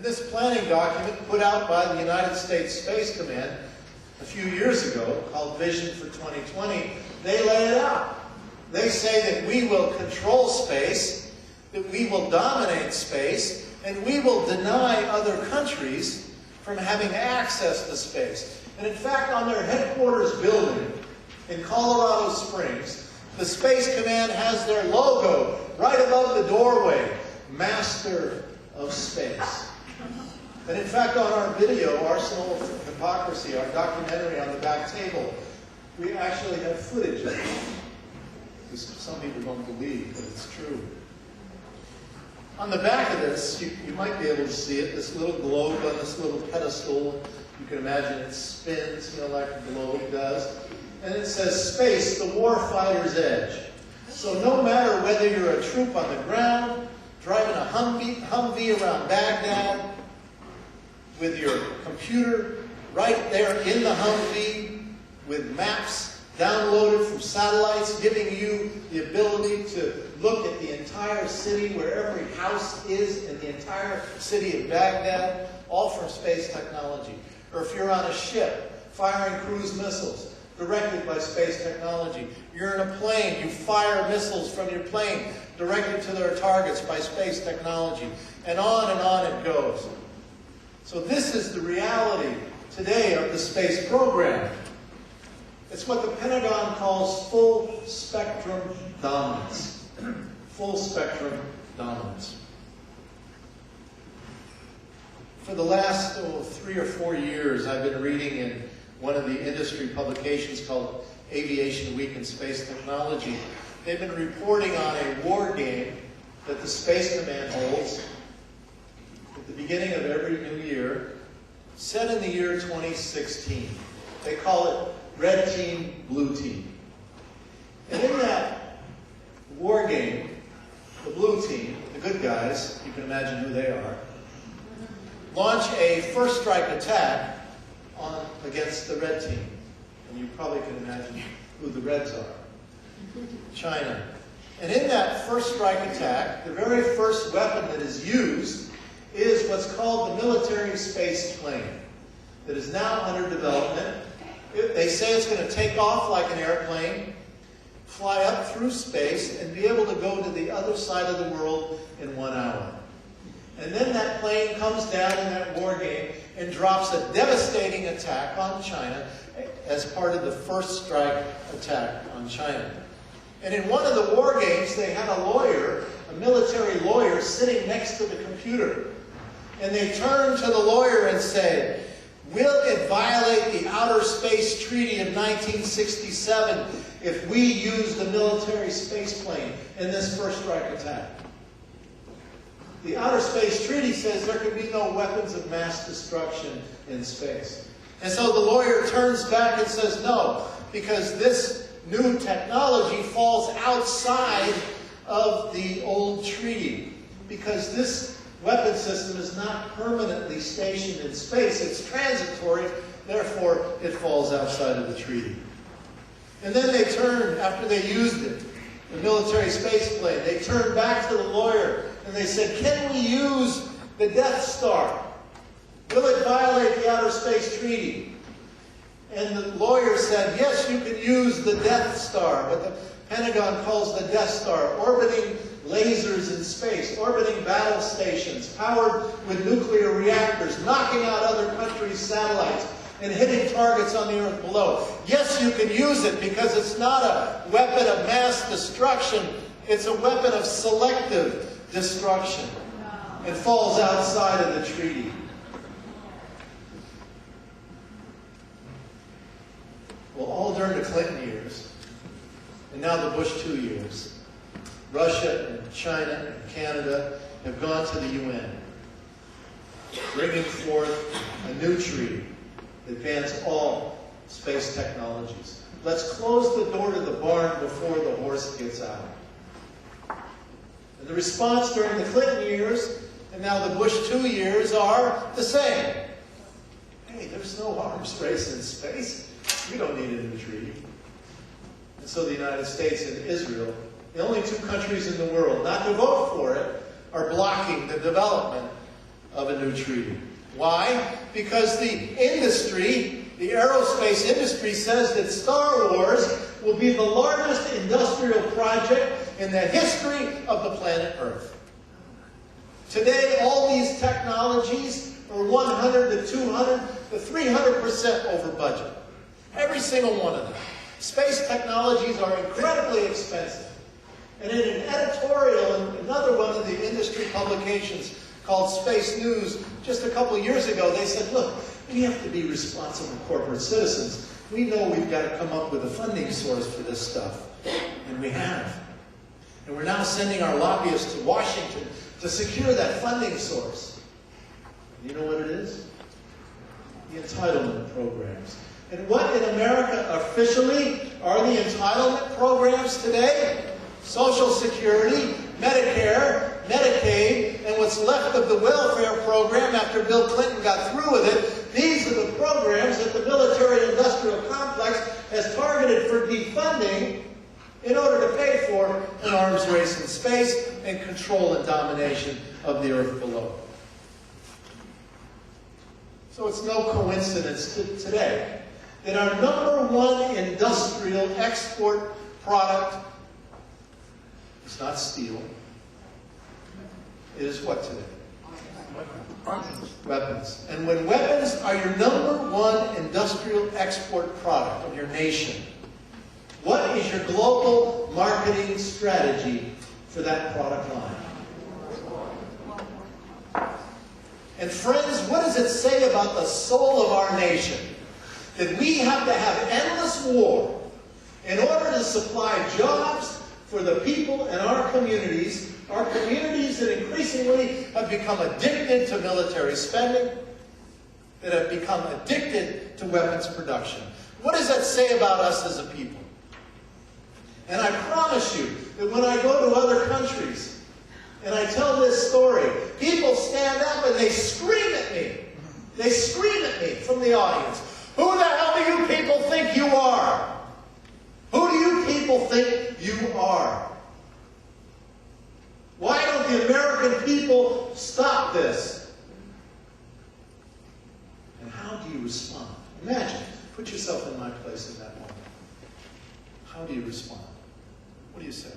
this planning document put out by the United States Space Command a few years ago, called Vision for 2020, they lay it out. They say that we will control space, that we will dominate space, and we will deny other countries from having access to space. And in fact, on their headquarters building in Colorado Springs, the Space Command has their logo right above the doorway, Master of Space. And in fact, on our video, Arsenal of Hypocrisy, our documentary on the back table, we actually have footage of it. Because some people don't believe, but it's true. On the back of this, you might be able to see it, this little globe on this little pedestal. You can imagine it spins, like a globe does. And it says, "Space, the warfighter's edge." So no matter whether you're a troop on the ground, driving a Humvee around Baghdad, with your computer right there in the Humvee, with maps downloaded from satellites, giving you the ability to look at the entire city, where every house is in the entire city of Baghdad, all from space technology. Or if you're on a ship, firing cruise missiles, directed by space technology. You're in a plane, you fire missiles from your plane, directed to their targets by space technology. And on it goes. So this is the reality today of the space program. It's what the Pentagon calls full spectrum dominance. Full spectrum dominance. For the last 3 or 4 years, I've been reading in one of the industry publications called Aviation Week in Space Technology. They've been reporting on a war game that the Space Command holds at the beginning of every new year, set in the year 2016. They call it Red Team, Blue Team. And in that war game, the blue team, the good guys, you can imagine who they are, launch a first strike attack against the red team. And you probably can imagine who the reds are. China. And in that first strike attack, the very first weapon that is used is what's called the military space plane that is now under development. They say it's going to take off like an airplane, fly up through space, and be able to go to the other side of the world in 1 hour. And then that plane comes down in that war game and drops a devastating attack on China as part of the first strike attack on China. And in one of the war games, they had a lawyer, a military lawyer, sitting next to the computer. And they turned to the lawyer and said, "Will it violate the Outer Space Treaty of 1967 if we use the military space plane in this first strike attack?" The Outer Space Treaty says there can be no weapons of mass destruction in space. And so the lawyer turns back and says, no, because this new technology falls outside of the old treaty. Because this weapon system is not permanently stationed in space. It's transitory, therefore it falls outside of the treaty. And then they turned, after they used it, the military space plane, they turned back to the lawyer and they said, "Can we use the Death Star? Will it violate the Outer Space Treaty?" And the lawyer said, "Yes, you can use the Death Star," but the Pentagon calls the Death Star orbiting lasers in space, orbiting battle stations, powered with nuclear reactors, knocking out other countries' satellites, and hitting targets on the Earth below. Yes, you can use it because it's not a weapon of mass destruction. It's a weapon of selective destruction. It falls outside of the treaty. Well, all during the Clinton years, and now the Bush 2 years, Russia and China and Canada have gone to the UN, bringing forth a new treaty that bans all space technologies. Let's close the door to the barn before the horse gets out. And the response during the Clinton years and now the Bush 2 years are the same. Hey, there's no arms race in space. We don't need a new treaty. And so the United States and Israel, the only two countries in the world not to vote for it, are blocking the development of of a new treaty. Why? Because the industry, the aerospace industry, says that Star Wars will be the largest industrial project in the history of the planet Earth. Today, all these technologies are 100 to 200 to 300% over budget. Every single one of them. Space technologies are incredibly expensive. And in an editorial in another one of the industry publications called Space News, just a couple years ago, they said, look, we have to be responsible corporate citizens. We know we've got to come up with a funding source for this stuff. And we have. And we're now sending our lobbyists to Washington to secure that funding source. You know what it is? The entitlement programs. And what in America officially are the entitlement programs today? Social Security, Medicare, Medicaid, and what's left of the welfare program after Bill Clinton got through with it. These are the programs that the military-industrial complex has targeted for defunding in order to pay for an arms race in space and control and domination of the Earth below. So it's no coincidence today that our #1 industrial export product is not steel. It is what today? Weapons. And when weapons are your #1 industrial export product of your nation, what is your global marketing strategy for that product line? And friends, what does it say about the soul of our nation? That we have to have endless war in order to supply jobs for the people in our communities that increasingly have become addicted to military spending, that have become addicted to weapons production. What does that say about us as a people? And I promise you that when I go to other countries and I tell this story, people stand up and they scream at me. They scream at me from the audience. Who the hell do you people think you are? Who do you people think you are? Why don't the American people stop this? And how do you respond? Imagine, put yourself in my place in that moment. How do you respond? What do you say?